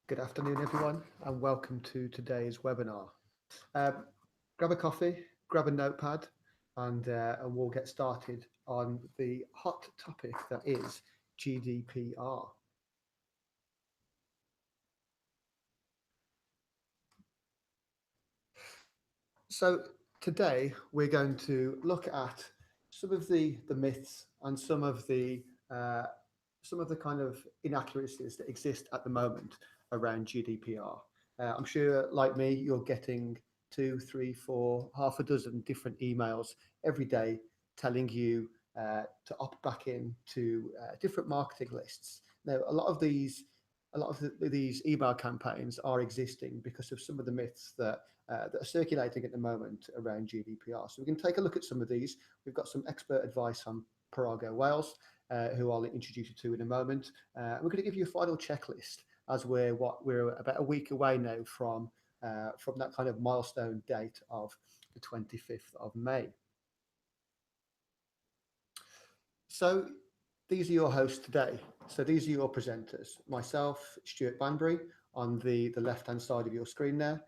Good afternoon, everyone, and welcome to today's webinar. Um, Grab a coffee, grab a notepad, and we'll get started on the hot topic that is GDPR. So today we're going to look at some of the myths and uh, some of the kind of inaccuracies that exist at the moment around GDPR. I'm sure, like me, you're getting two, three, four, half a dozen different emails every day telling you to opt back in to different marketing lists. Now, a lot of these email campaigns are existing because of some of the myths that are circulating at the moment around GDPR. So we can take a look at some of these. We've got some expert advice on Parago Wales, who I'll introduce you to in a moment. We're going to give you a final checklist as we're about a week away now from that kind of milestone date of the 25th of May. So these are your hosts today. So these are your presenters. Myself, Stuart Banbury, on the left-hand side of your screen there.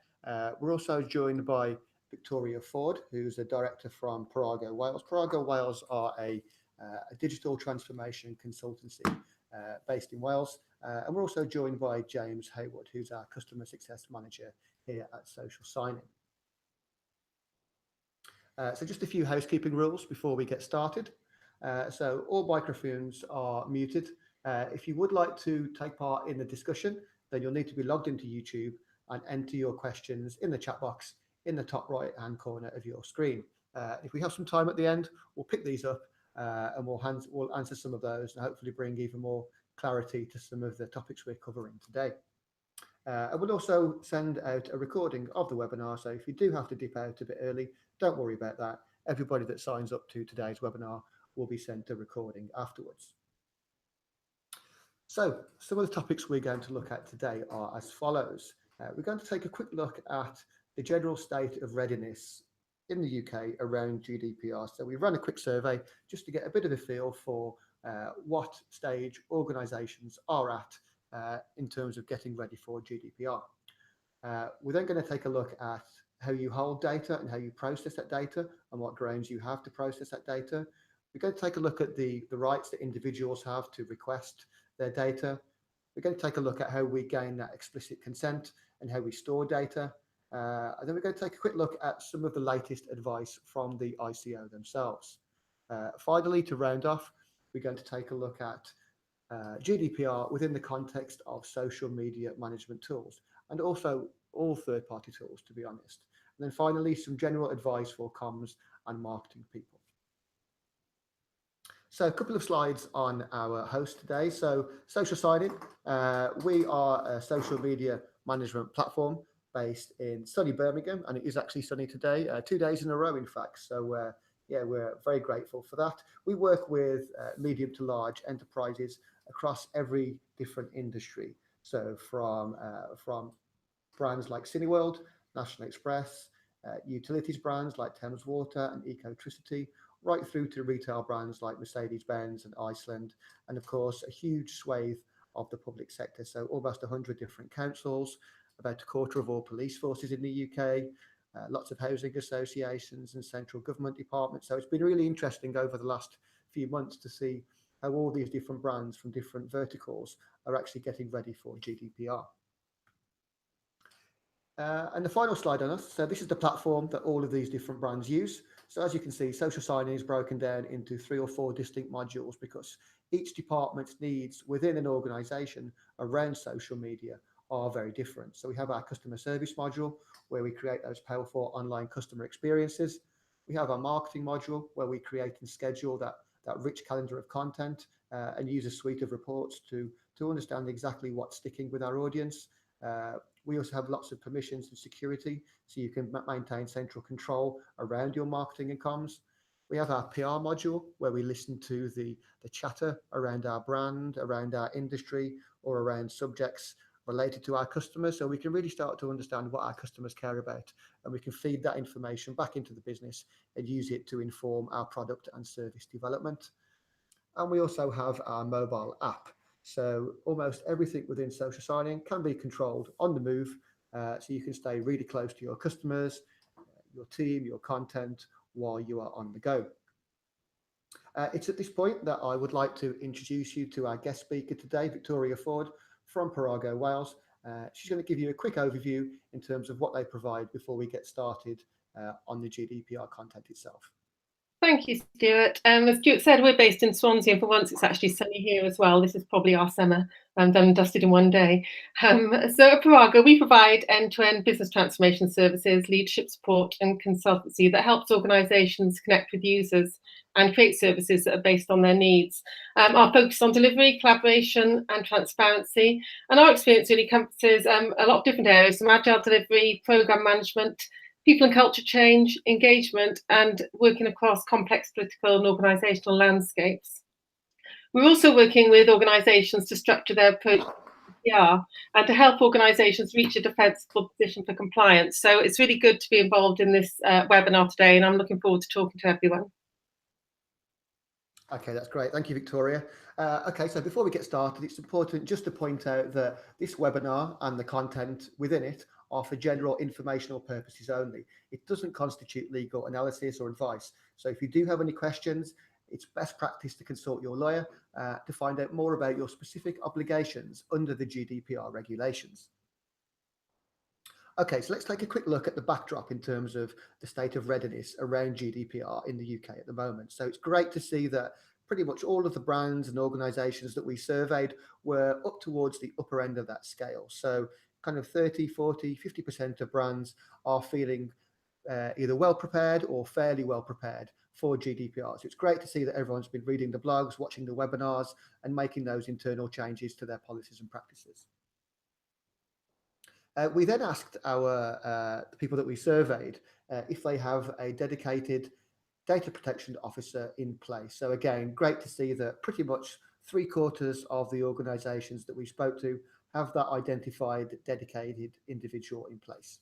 We're also joined by Victoria Ford, who's a director from Parago Wales. Parago Wales are a digital transformation consultancy based in Wales. And we're also joined by James Haywood, who's our customer success manager here at Social Signing. So just a few housekeeping rules before we get started. So all microphones are muted. If you would like to take part in the discussion, then you'll need to be logged into YouTube and enter your questions in the chat box in the top right hand corner of your screen. If we have some time at the end, we'll pick these up and we'll answer some of those and hopefully bring even more clarity to some of the topics we're covering today. I will also send out a recording of the webinar, so if you do have to dip out a bit early, don't worry about that. Everybody that signs up to today's webinar will be sent a recording afterwards. So some of the topics we're going to look at today are as follows. We're going to take a quick look at the general state of readiness in the UK around GDPR. So we ran a quick survey just to get a bit of a feel for what stage organisations are at in terms of getting ready for GDPR. We're then going to take a look at how you hold data and how you process that data and what grounds you have to process that data. We're going to take a look at the rights that individuals have to request their data. We're going to take a look at how we gain that explicit consent and how we store data. And then we're going to take a quick look at some of the latest advice from the ICO themselves. Finally, to round off, we're going to take a look at GDPR within the context of social media management tools and also all third-party tools, to be honest. And then finally, some general advice for comms and marketing people. So a couple of slides on our host today. So Social Signing, we are a social media management platform based in sunny Birmingham, and it is actually sunny today, 2 days in a row, in fact. So yeah, we're very grateful for that. We work with medium to large enterprises across every different industry. So from brands like Cineworld, National Express, utilities brands like Thames Water and Ecotricity, right through to retail brands like Mercedes-Benz and Iceland, and of course a huge swathe of the public sector. So almost 100 different councils, about a quarter of all police forces in the UK, lots of housing associations and central government departments. So it's been really interesting over the last few months to see how all these different brands from different verticals are actually getting ready for GDPR. And the final slide on us. So this is the platform that all of these different brands use. So as you can see, social signing is broken down into 3 or 4 distinct modules because each department's needs within an organization around social media are very different. So we have our customer service module where we create those powerful online customer experiences. We have our marketing module where we create and schedule that rich calendar of content and use a suite of reports to understand exactly what's sticking with our audience. We also have lots of permissions and security, so you can maintain central control around your marketing and comms. We have our PR module where we listen to the chatter around our brand, around our industry, or around subjects related to our customers, so we can really start to understand what our customers care about, and we can feed that information back into the business and use it to inform our product and service development. And we also have our mobile app. So almost everything within social signing can be controlled on the move, so you can stay really close to your customers, your team, your content while you are on the go. It's at this point that I would like to introduce you to our guest speaker today, Victoria Ford from Parago, Wales. She's going to give you a quick overview in terms of what they provide before we get started on the GDPR content itself. Thank you, Stuart. As Stuart said, we're based in Swansea, and for once it's actually sunny here as well. This is probably our summer done and dusted in one day. So at Parago, we provide end-to-end business transformation services, leadership support and consultancy that helps organisations connect with users and create services that are based on their needs. Our focus on delivery, collaboration and transparency, and our experience really encompasses a lot of different areas, from agile delivery, programme management, people and culture change, engagement, and working across complex political and organisational landscapes. We're also working with organisations to structure their approach to GDPR and to help organisations reach a defensible position for compliance. So it's really good to be involved in this webinar today, and I'm looking forward to talking to everyone. Okay, that's great. Thank you, Victoria. Okay, so before we get started, it's important just to point out that this webinar and the content within it are for general informational purposes only. It doesn't constitute legal analysis or advice. So if you do have any questions, it's best practice to consult your lawyer to find out more about your specific obligations under the GDPR regulations. Okay, so let's take a quick look at the backdrop in terms of the state of readiness around GDPR in the UK at the moment. So it's great to see that pretty much all of the brands and organisations that we surveyed were up towards the upper end of that scale. So kind of 30, 40, 50% of brands are feeling either well prepared or fairly well prepared for GDPR. So it's great to see that everyone's been reading the blogs, watching the webinars and making those internal changes to their policies and practices. We then asked the people that we surveyed if they have a dedicated data protection officer in place. So again, great to see that pretty much 3/4 of the organisations that we spoke to have that identified dedicated individual in place.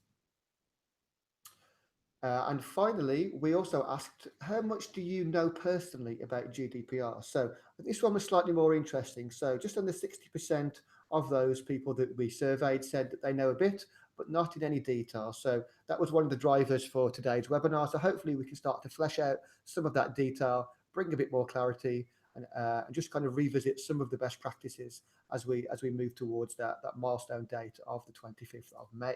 And finally, we also asked, how much do you know personally about GDPR? So this one was slightly more interesting. So just under 60% of those people that we surveyed said that they know a bit, but not in any detail. So that was one of the drivers for today's webinar. So hopefully we can start to flesh out some of that detail, bring a bit more clarity, and just kind of revisit some of the best practices as we move towards that milestone date of the 25th of May.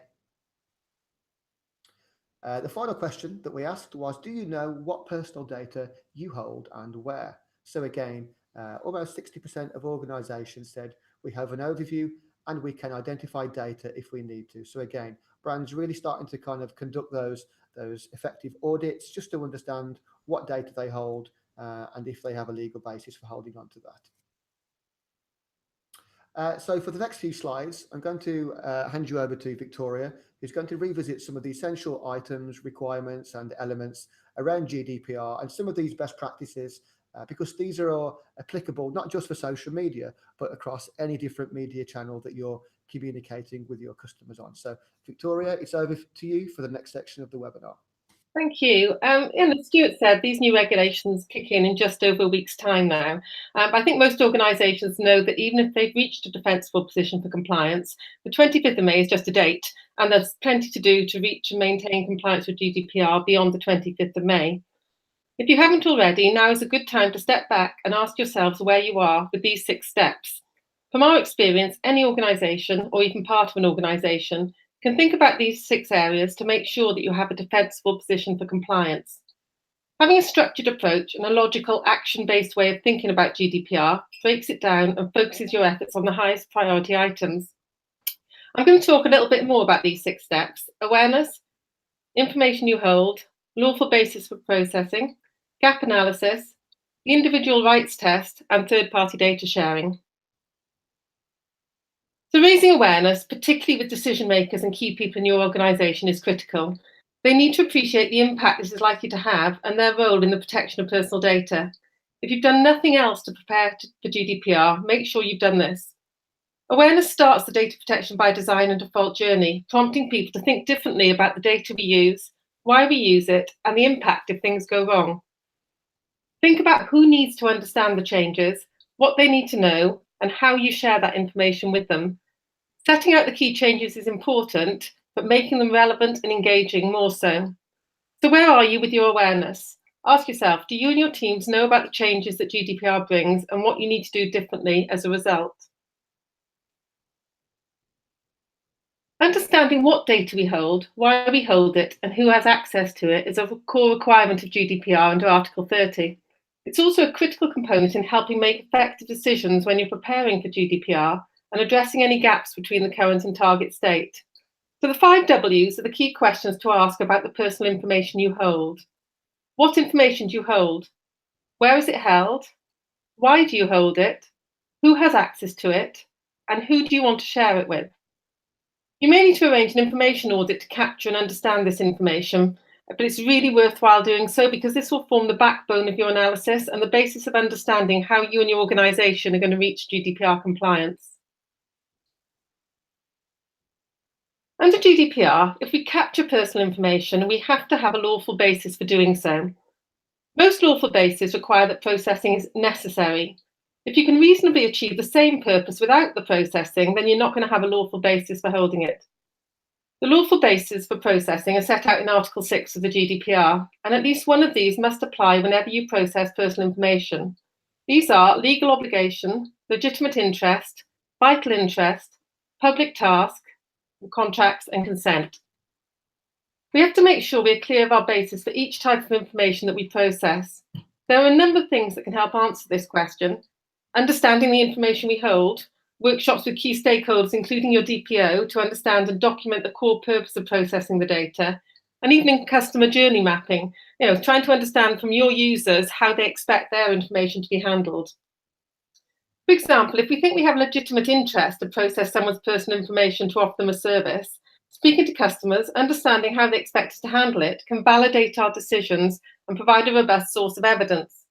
The final question that we asked was, do you know what personal data you hold and where? So again, almost 60% of organisations said we have an overview and we can identify data if we need to. So again, brands really starting to kind of conduct those effective audits just to understand what data they hold and if they have a legal basis for holding on to that. So for the next few slides, I'm going to hand you over to Victoria, who's going to revisit some of the essential items, requirements and elements around GDPR and some of these best practices, because these are all applicable not just for social media, but across any different media channel that you're communicating with your customers on. So Victoria, it's over to you for the next section of the webinar. Thank you. As Stuart said, these new regulations kick in just over a week's time now. I think most organisations know that even if they've reached a defensible position for compliance, the 25th of May is just a date, and there's plenty to do to reach and maintain compliance with GDPR beyond the 25th of May. If you haven't already, now is a good time to step back and ask yourselves where you are with these 6 steps. From our experience, any organisation, or even part of an organisation, can think about these 6 areas to make sure that you have a defensible position for compliance. Having a structured approach and a logical action-based way of thinking about GDPR breaks it down and focuses your efforts on the highest priority items. I'm going to talk a little bit more about these 6 steps: awareness, information you hold, lawful basis for processing, gap analysis, the individual rights test, and third-party data sharing. So raising awareness, particularly with decision makers and key people in your organisation, is critical. They need to appreciate the impact this is likely to have and their role in the protection of personal data. If you've done nothing else to prepare for GDPR, make sure you've done this. Awareness starts the data protection by design and default journey, prompting people to think differently about the data we use, why we use it, and the impact if things go wrong. Think about who needs to understand the changes, what they need to know, and how you share that information with them. Setting out the key changes is important, but making them relevant and engaging more so. So where are you with your awareness? Ask yourself, do you and your teams know about the changes that GDPR brings and what you need to do differently as a result? Understanding what data we hold, why we hold it, and who has access to it is a core requirement of GDPR under Article 30. It's also a critical component in helping make effective decisions when you're preparing for GDPR and addressing any gaps between the current and target state. So the 5 W's are the key questions to ask about the personal information you hold. What information do you hold? Where is it held? Why do you hold it? Who has access to it? And who do you want to share it with? You may need to arrange an information audit to capture and understand this information, but it's really worthwhile doing so because this will form the backbone of your analysis and the basis of understanding how you and your organisation are going to reach GDPR compliance. Under GDPR, if we capture personal information, we have to have a lawful basis for doing so. Most lawful bases require that processing is necessary. If you can reasonably achieve the same purpose without the processing, then you're not going to have a lawful basis for holding it. The lawful bases for processing are set out in Article 6 of the GDPR, and at least one of these must apply whenever you process personal information. These are legal obligation, legitimate interest, vital interest, public task, contracts, and consent. We have to make sure we're clear of our basis for each type of information that we process. There are a number of things that can help answer this question. Understanding the information we hold, workshops with key stakeholders, including your DPO, to understand and document the core purpose of processing the data, and even customer journey mapping, trying to understand from your users how they expect their information to be handled. For example, if we think we have legitimate interest to process someone's personal information to offer them a service, speaking to customers, understanding how they expect us to handle it, can validate our decisions and provide a robust source of evidence.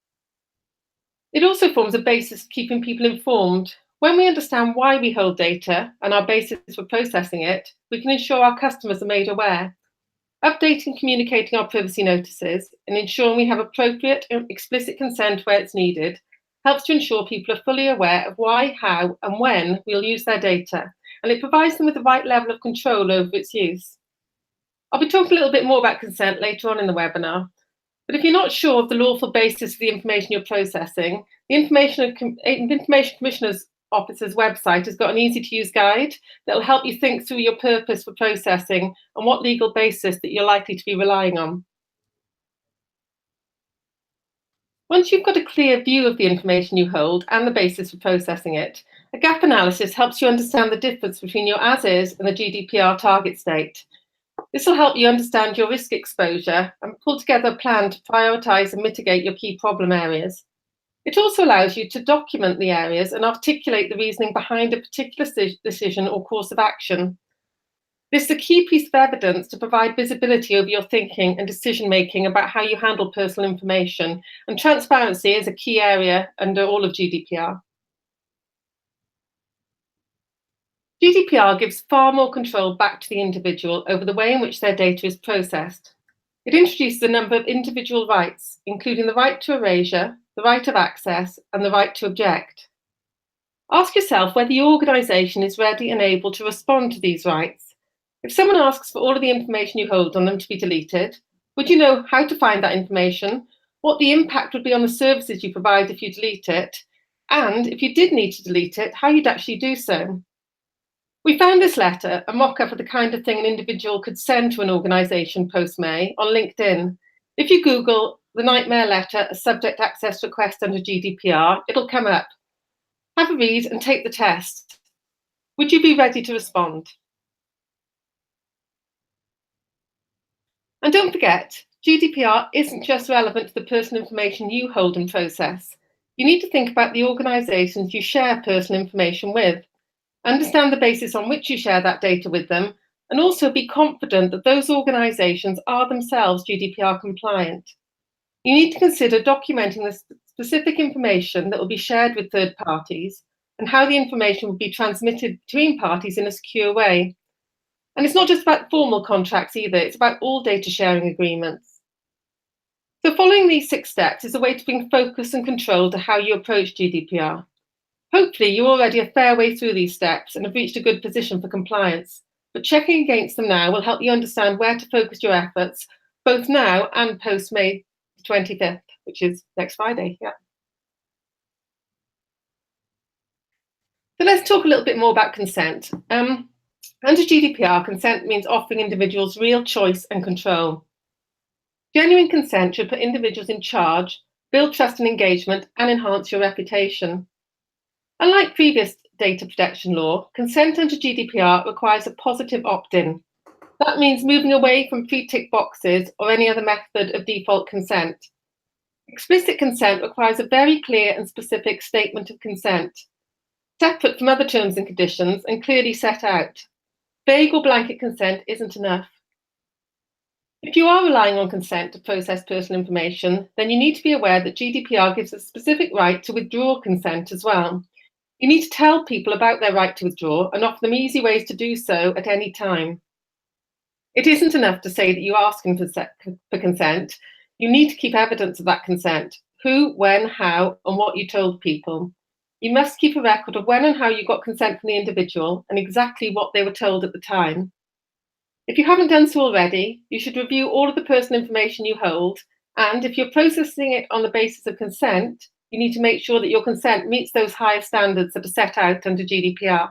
It also forms a basis for keeping people informed. When we understand why we hold data and our basis for processing it, we can ensure our customers are made aware. Updating and communicating our privacy notices and ensuring we have appropriate and explicit consent where it's needed helps to ensure people are fully aware of why, how, and when we'll use their data, and it provides them with the right level of control over its use. I'll be talking a little bit more about consent later on in the webinar. But if you're not sure of the lawful basis for the information you're processing, the Information Commissioner's Office's website has got an easy-to-use guide that will help you think through your purpose for processing and what legal basis that you're likely to be relying on. Once you've got a clear view of the information you hold and the basis for processing it, a gap analysis helps you understand the difference between your as-is and the GDPR target state. This will help you understand your risk exposure and pull together a plan to prioritise and mitigate your key problem areas. It also allows you to document the areas and articulate the reasoning behind a particular decision or course of action. This is a key piece of evidence to provide visibility over your thinking and decision-making about how you handle personal information, and transparency is a key area under all of GDPR. GDPR gives far more control back to the individual over the way in which their data is processed. It introduces a number of individual rights, including the right to erasure, the right of access, and the right to object. Ask yourself whether your organisation is ready and able to respond to these rights. If someone asks for all of the information you hold on them to be deleted, would you know how to find that information, what the impact would be on the services you provide if you delete it, and if you did need to delete it, how you'd actually do so? We found this letter a mock-up of the kind of thing an individual could send to an organisation post-May on LinkedIn. If you Google the nightmare letter, a subject access request under GDPR, it'll come up. Have a read and take the test. Would you be ready to respond? And don't forget, GDPR isn't just relevant to the personal information you hold and process. You need to think about the organisations you share personal information with. Understand the basis on which you share that data with them, and also be confident that those organisations are themselves GDPR compliant. You need to consider documenting the specific information that will be shared with third parties and how the information will be transmitted between parties in a secure way. And it's not just about formal contracts either, it's about all data sharing agreements. So following these 6 steps is a way to bring focus and control to how you approach GDPR. Hopefully, you're already a fair way through these steps and have reached a good position for compliance, but checking against them now will help you understand where to focus your efforts, both now and post May 25th, which is next Friday. Yeah. So let's talk a little bit more about consent. Under GDPR, consent means offering individuals real choice and control. Genuine consent should put individuals in charge, build trust and engagement, and enhance your reputation. Unlike previous data protection law, consent under GDPR requires a positive opt-in. That means moving away from pre-tick boxes or any other method of default consent. Explicit consent requires a very clear and specific statement of consent, separate from other terms and conditions and clearly set out. Vague or blanket consent isn't enough. If you are relying on consent to process personal information, then you need to be aware that GDPR gives a specific right to withdraw consent as well. You need to tell people about their right to withdraw and offer them easy ways to do so at any time. It isn't enough to say that you're asking for consent. You need to keep evidence of that consent, who, when, how, and what you told people. You must keep a record of when and how you got consent from the individual and exactly what they were told at the time. If you haven't done so already, you should review all of the personal information you hold, and if you're processing it on the basis of consent, you need to make sure that your consent meets those higher standards that are set out under GDPR.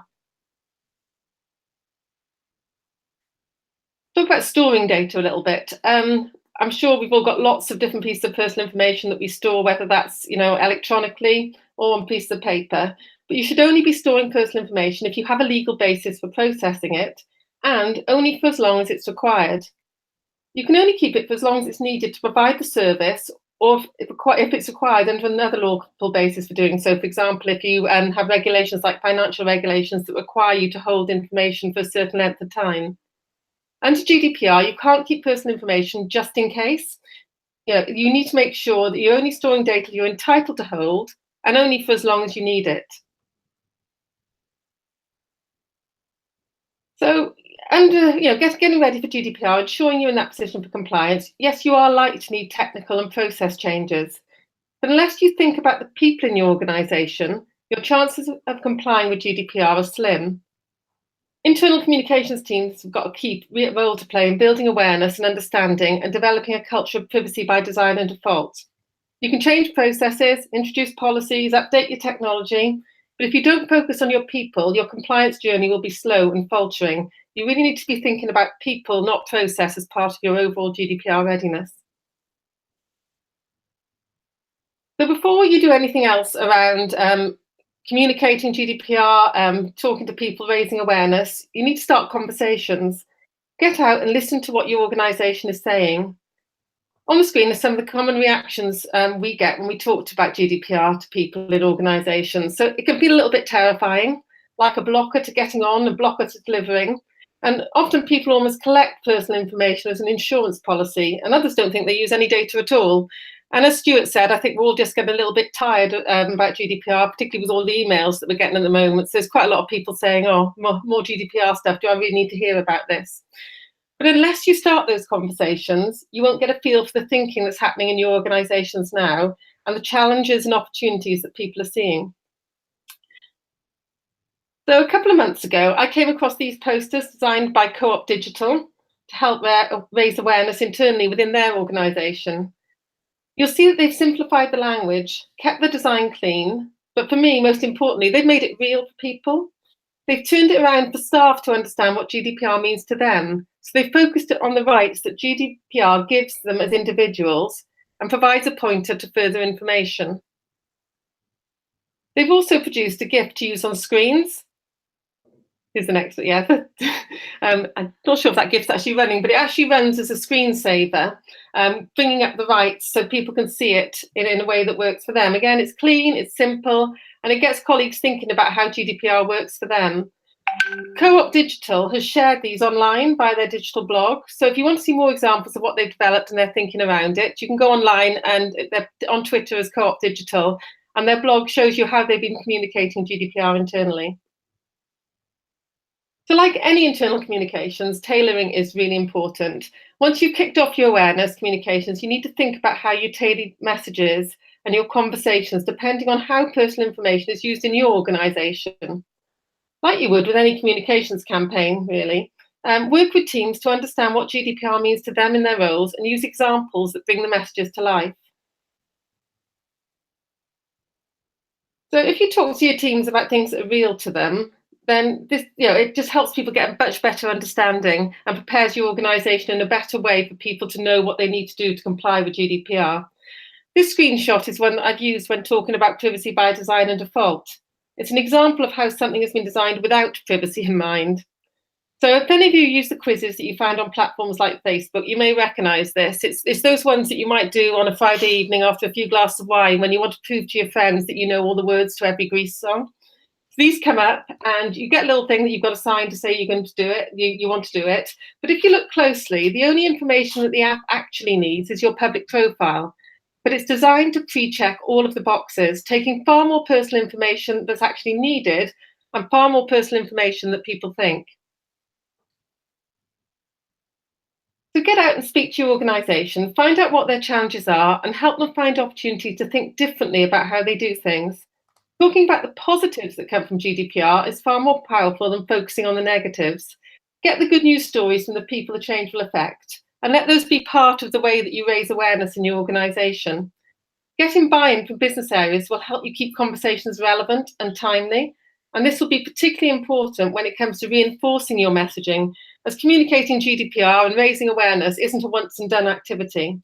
Talk about storing data a little bit. I'm sure we've all got lots of different pieces of personal information that we store, whether that's electronically or on pieces of paper. But you should only be storing personal information if you have a legal basis for processing it, and only for as long as it's required. You can only keep it for as long as it's needed to provide the service, or if it's required under another lawful basis for doing so. For example, if you have regulations like financial regulations that require you to hold information for a certain length of time. Under GDPR, you can't keep personal information just in case. You need to make sure that you're only storing data you're entitled to hold and only for as long as you need it. So, getting ready for GDPR, ensuring you're in that position for compliance, yes, you are likely to need technical and process changes. But unless you think about the people in your organisation, your chances of complying with GDPR are slim. Internal communications teams have got a key role to play in building awareness and understanding and developing a culture of privacy by design and default. You can change processes, introduce policies, update your technology, but if you don't focus on your people, your compliance journey will be slow and faltering. You really need to be thinking about people, not process, as part of your overall GDPR readiness. So before you do anything else around communicating GDPR, talking to people, raising awareness, you need to start conversations. Get out and listen to what your organisation is saying. On the screen are some of the common reactions we get when we talk about GDPR to people in organisations. So it can feel a little bit terrifying, like a blocker to getting on, a blocker to delivering. And often people almost collect personal information as an insurance policy, and others don't think they use any data at all. And as Stuart said, I think we're all just getting a little bit tired about GDPR, particularly with all the emails that we're getting at the moment. So there's quite a lot of people saying, oh, more GDPR stuff. Do I really need to hear about this? But unless you start those conversations, you won't get a feel for the thinking that's happening in your organisations now and the challenges and opportunities that people are seeing. So a couple of months ago, I came across these posters designed by Co-op Digital to help raise awareness internally within their organisation. You'll see that they've simplified the language, kept the design clean, but for me, most importantly, they've made it real for people. They've turned it around for staff to understand what GDPR means to them. So they've focused it on the rights that GDPR gives them as individuals and provides a pointer to further information. They've also produced a GIF to use on screens. Here's the next, yeah. I'm not sure if that GIF's actually running, but it actually runs as a screensaver, bringing up the rights so people can see it in a way that works for them. Again, it's clean, it's simple, and it gets colleagues thinking about how GDPR works for them. Co-op Digital has shared these online via their digital blog. So if you want to see more examples of what they've developed and their thinking around it, you can go online, and they're on Twitter as Co-op Digital, and their blog shows you how they've been communicating GDPR internally. So like any internal communications, tailoring is really important. Once you've kicked off your awareness communications, you need to think about how you tailor messages and your conversations depending on how personal information is used in your organisation. Like you would with any communications campaign, really. Work with teams to understand what GDPR means to them in their roles and use examples that bring the messages to life. So if you talk to your teams about things that are real to them, then this, it just helps people get a much better understanding and prepares your organisation in a better way for people to know what they need to do to comply with GDPR. This screenshot is one that I've used when talking about privacy by design and default. It's an example of how something has been designed without privacy in mind. So if any of you use the quizzes that you find on platforms like Facebook, you may recognise this. It's those ones that you might do on a Friday evening after a few glasses of wine when you want to prove to your friends that you know all the words to every Grease song. So these come up and you get a little thing that you've got to sign to say you're going to do it, you want to do it. But if you look closely, the only information that the app actually needs is your public profile. But it's designed to pre-check all of the boxes, taking far more personal information that's actually needed and far more personal information that people think. So get out and speak to your organisation, find out what their challenges are, and help them find opportunities to think differently about how they do things. Talking about the positives that come from GDPR is far more powerful than focusing on the negatives. Get the good news stories from the people the change will affect, and let those be part of the way that you raise awareness in your organisation. Getting buy-in from business areas will help you keep conversations relevant and timely, and this will be particularly important when it comes to reinforcing your messaging, as communicating GDPR and raising awareness isn't a once and done activity.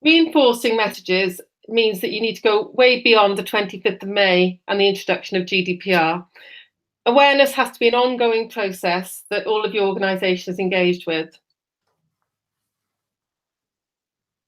Reinforcing messages means that you need to go way beyond the 25th of May and the introduction of GDPR. Awareness has to be an ongoing process that all of your organisation is engaged with.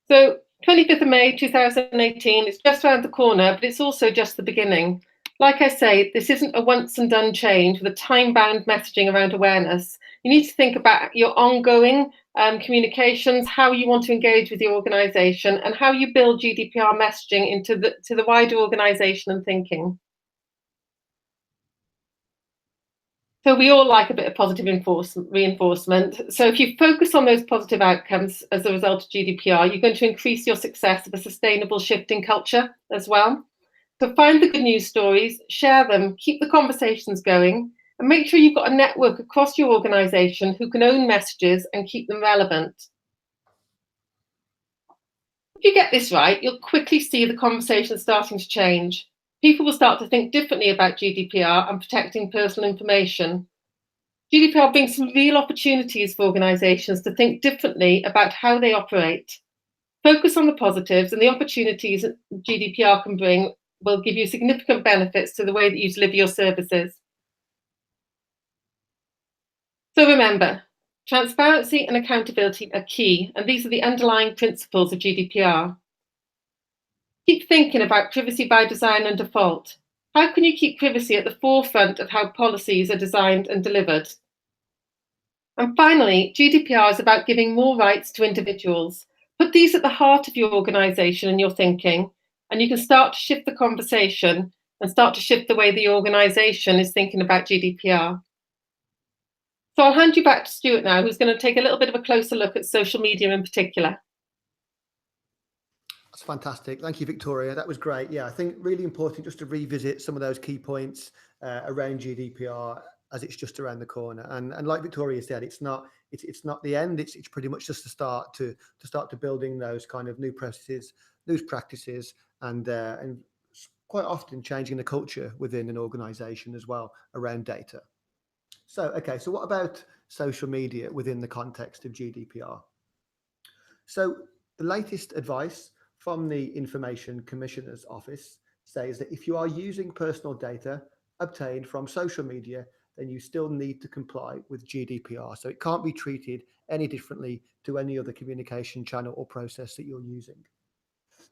So 25th of May 2018, it's just around the corner, but it's also just the beginning. Like I say, this isn't a once and done change with a time-bound messaging around awareness. You need to think about your ongoing communications, how you want to engage with your organisation, and how you build GDPR messaging into the wider organisation and thinking. So we all like a bit of positive reinforcement. So if you focus on those positive outcomes as a result of GDPR, you're going to increase your success of a sustainable shift in culture as well. So find the good news stories, share them, keep the conversations going, and make sure you've got a network across your organisation who can own messages and keep them relevant. If you get this right, you'll quickly see the conversation starting to change. People will start to think differently about GDPR and protecting personal information. GDPR brings some real opportunities for organisations to think differently about how they operate. Focus on the positives, and the opportunities that GDPR can bring will give you significant benefits to the way that you deliver your services. So remember, transparency and accountability are key, and these are the underlying principles of GDPR. Keep thinking about privacy by design and default. How can you keep privacy at the forefront of how policies are designed and delivered? And finally, GDPR is about giving more rights to individuals. Put these at the heart of your organisation and your thinking, and you can start to shift the conversation and start to shift the way the organisation is thinking about GDPR. So I'll hand you back to Stuart now, who's going to take a little bit of a closer look at social media in particular. That's fantastic. Thank you, Victoria. That was great. Yeah, I think really important just to revisit some of those key points around GDPR as it's just around the corner. And like Victoria said, it's not the end. It's pretty much just the start to building those kind of new processes, new practices, and quite often changing the culture within an organization as well around data. So, okay, so what about social media within the context of GDPR? So the latest advice from the Information Commissioner's Office says that if you are using personal data obtained from social media, then you still need to comply with GDPR. So it can't be treated any differently to any other communication channel or process that you're using.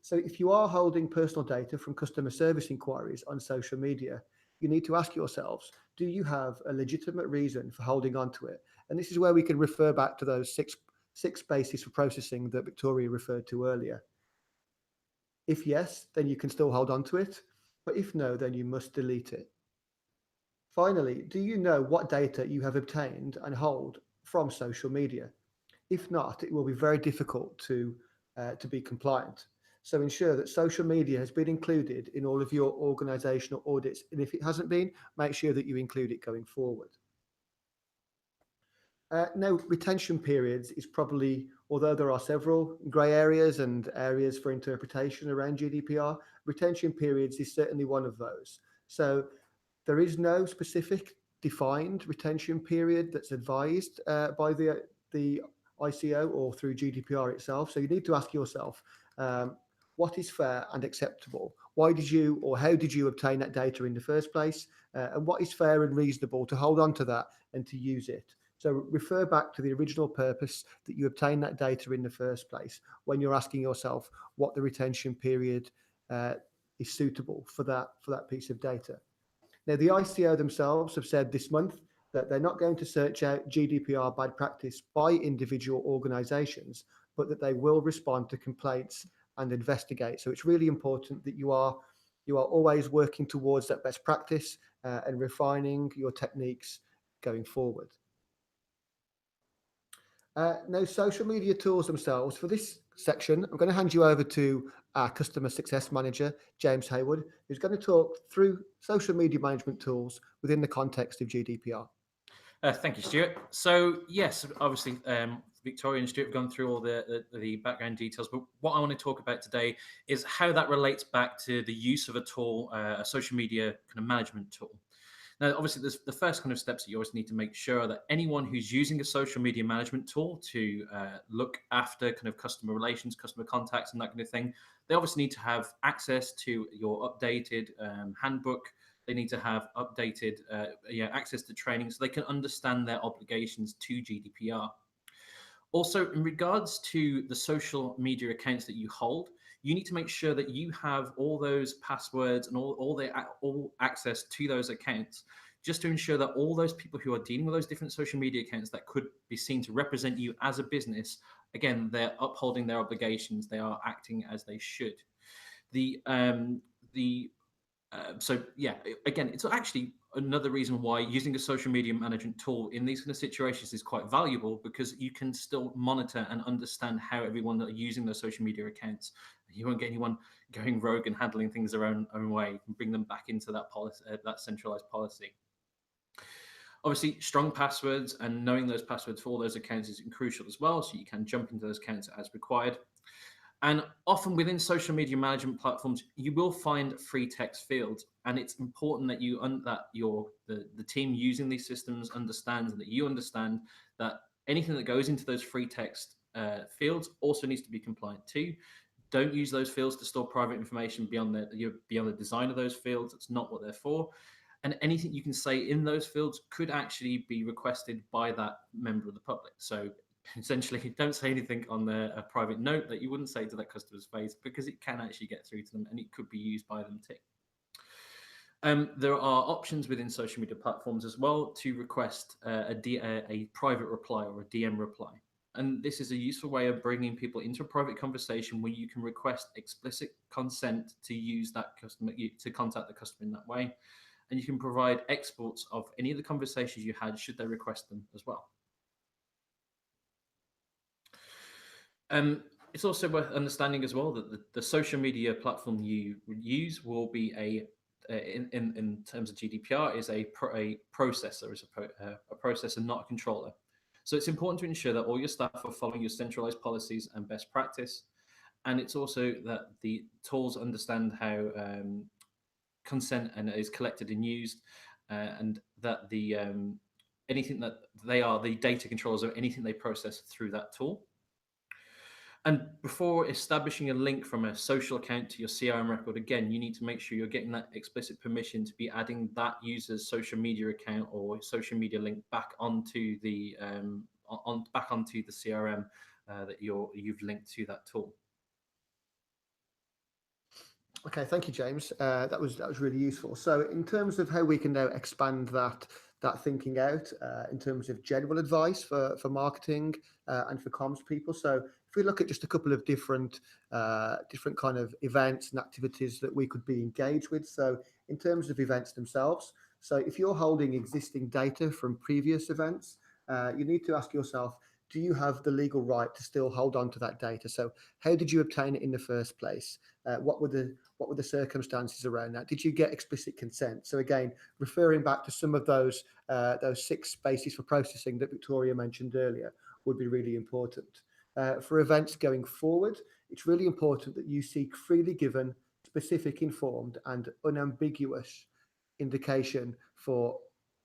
So if you are holding personal data from customer service inquiries on social media, you need to ask yourselves, do you have a legitimate reason for holding on to it? And this is where we can refer back to those six bases for processing that Victoria referred to earlier. If yes, then you can still hold on to it, but if no, then you must delete it. Finally, do you know what data you have obtained and hold from social media? If not, it will be very difficult to to be compliant. So ensure that social media has been included in all of your organisational audits. And if it hasn't been, make sure that you include it going forward. Now, retention periods is probably, although there are several grey areas and areas for interpretation around GDPR, retention periods is certainly one of those. So there is no specific defined retention period that's advised by the ICO or through GDPR itself. So you need to ask yourself, what is fair and acceptable? Why did you, or how did you obtain that data in the first place? And what is fair and reasonable to hold on to that and to use it? So refer back to the original purpose that you obtained that data in the first place when you're asking yourself what the retention period is suitable for that piece of data. Now, the ICO themselves have said this month that they're not going to search out GDPR bad practice by individual organisations, but that they will respond to complaints and investigate. So it's really important that you are always working towards that best practice and refining your techniques going forward. Now, social media tools themselves, for this section, I'm going to hand you over to our Customer Success Manager, James Haywood, who's going to talk through social media management tools within the context of GDPR. Thank you, Stuart. So, yes, obviously, Victoria and Stuart have gone through all the background details, but what I want to talk about today is how that relates back to the use of a tool, a social media kind of management tool. Now, obviously, there's the first kind of steps that you always need to make sure that anyone who's using a social media management tool to look after kind of customer relations, customer contacts, and that kind of thing, they obviously need to have access to your updated handbook. They need to have updated access to training so they can understand their obligations to GDPR. Also, in regards to the social media accounts that you hold, you need to make sure that you have all those passwords and all access to those accounts, just to ensure that all those people who are dealing with those different social media accounts that could be seen to represent you as a business, again, they're upholding their obligations, they are acting as they should. So yeah, again, it's actually another reason why using a social media management tool in these kind of situations is quite valuable, because you can still monitor and understand how everyone are using those social media accounts. You won't get anyone going rogue and handling things their own way. You can bring them back into that policy, that centralized policy. Obviously, strong passwords and knowing those passwords for all those accounts is crucial as well, so you can jump into those accounts as required. And often within social media management platforms, you will find free text fields, and it's important that the team using these systems understands, and that you understand that anything that goes into those free text fields also needs to be compliant too. Don't use those fields to store private information beyond the design of those fields. It's not what they're for. And anything you can say in those fields could actually be requested by that member of the public. So essentially, don't say anything on a private note that you wouldn't say to that customer's face, because it can actually get through to them and it could be used by them too. There are options within social media platforms as well to request a private reply or a DM reply. And this is a useful way of bringing people into a private conversation where you can request explicit consent to use that customer, to contact the customer in that way. And you can provide exports of any of the conversations you had should they request them as well. It's also worth understanding as well that the social media platform you use will be in terms of GDPR is a processor, a processor, not a controller. So it's important to ensure that all your staff are following your centralized policies and best practice. And it's also that the tools understand how consent is collected and used, and that anything that they are the data controllers of anything they process through that tool. And before establishing a link from a social account to your CRM record, again, you need to make sure you're getting that explicit permission to be adding that user's social media account or social media link back onto the CRM that you've linked to that tool. Okay, thank you, James. That was really useful. So, in terms of how we can now expand that thinking out in terms of general advice for marketing and for comms people. So, if we look at just a couple of different kind of events and activities that we could be engaged with. So, in terms of events themselves, so if you're holding existing data from previous events, you need to ask yourself, do you have the legal right to still hold on to that data? So how did you obtain it in the first place? What were the circumstances around that? Did you get explicit consent? So again, referring back to some of those 6 bases for processing that Victoria mentioned earlier would be really important. For events going forward, it's really important that you seek freely given, specific, informed, and unambiguous indication for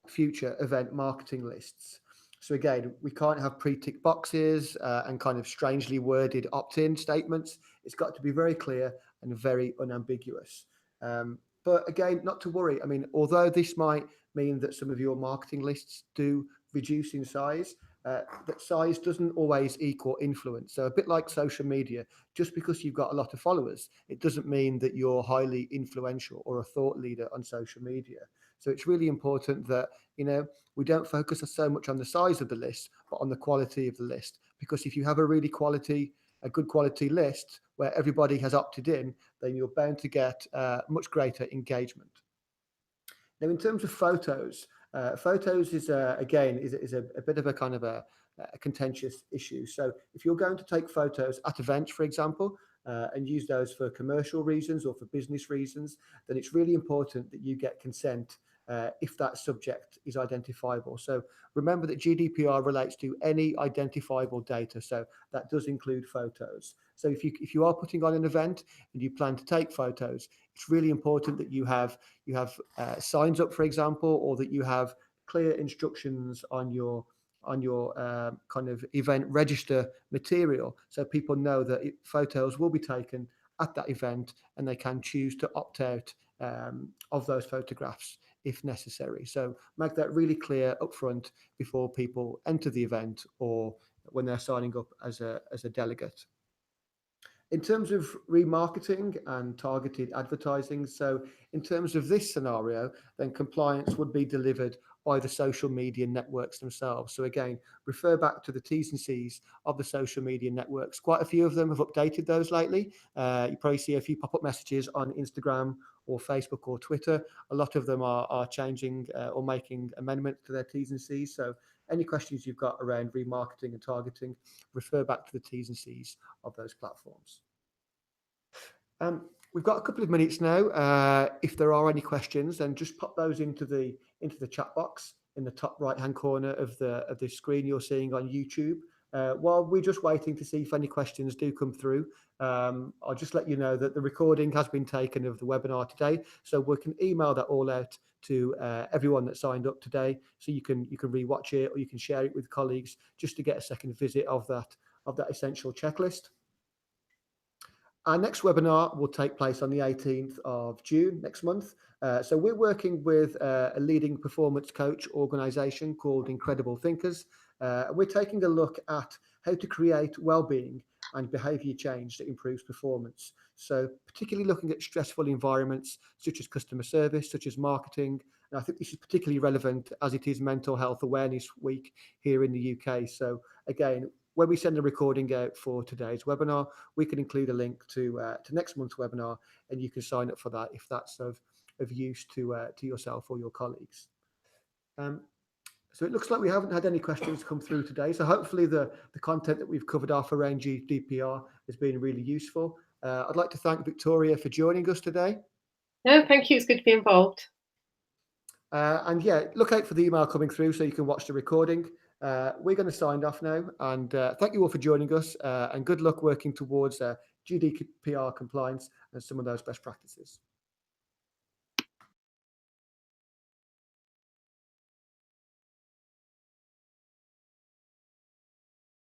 future event marketing lists. So again, we can't have pre-tick boxes and kind of strangely worded opt-in statements. It's got to be very clear and very unambiguous. But again, not to worry. I mean, although this might mean that some of your marketing lists do reduce in size, that size doesn't always equal influence. So a bit like social media, just because you've got a lot of followers, it doesn't mean that you're highly influential or a thought leader on social media. So it's really important that, we don't focus so much on the size of the list, but on the quality of the list. Because if you have a good quality list where everybody has opted in, then you're bound to get much greater engagement. Now, in terms of photos, photos is again a bit of a kind of a contentious issue. So if you're going to take photos at events, for example, and use those for commercial reasons or for business reasons, then it's really important that you get consent if that subject is identifiable. So remember that GDPR relates to any identifiable data. So that does include photos. So if you are putting on an event and you plan to take photos, it's really important that you have signs up, for example, or that you have clear instructions on your kind of event register material, so people know that photos will be taken at that event and they can choose to opt out of those photographs if necessary. So make that really clear upfront before people enter the event or when they're signing up as a delegate. In terms of remarketing and targeted advertising, so in terms of this scenario, then compliance would be delivered by the social media networks themselves. So again, refer back to the T's and C's of the social media networks. Quite a few of them have updated those lately. You probably see a few pop-up messages on Instagram or Facebook or Twitter. A lot of them are changing or making amendments to their T's and C's. So any questions you've got around remarketing and targeting, refer back to the T's and C's of those platforms. We've got a couple of minutes now. If there are any questions, then just pop those into the chat box in the top right-hand corner of the screen you're seeing on YouTube. While we're just waiting to see if any questions do come through, I'll just let you know that the recording has been taken of the webinar today, so we can email that all out to everyone that signed up today, so you can rewatch it or you can share it with colleagues just to get a second visit of that essential checklist. Our next webinar will take place on the 18th of June next month. So we're working with a leading performance coach organisation called Incredible Thinkers. We're taking a look at how to create well-being and behaviour change that improves performance. So particularly looking at stressful environments such as customer service, such as marketing. And I think this is particularly relevant as it is Mental Health Awareness Week here in the UK. So again, when we send a recording out for today's webinar, we can include a link to next month's webinar, and you can sign up for that if that's of use to yourself or your colleagues. So it looks like we haven't had any questions come through today. So hopefully the content that we've covered off around GDPR has been really useful. I'd like to thank Victoria for joining us today. No, thank you. It's good to be involved. And yeah, look out for the email coming through so you can watch the recording. We're going to sign off now, and thank you all for joining us, and good luck working towards GDPR compliance and some of those best practices.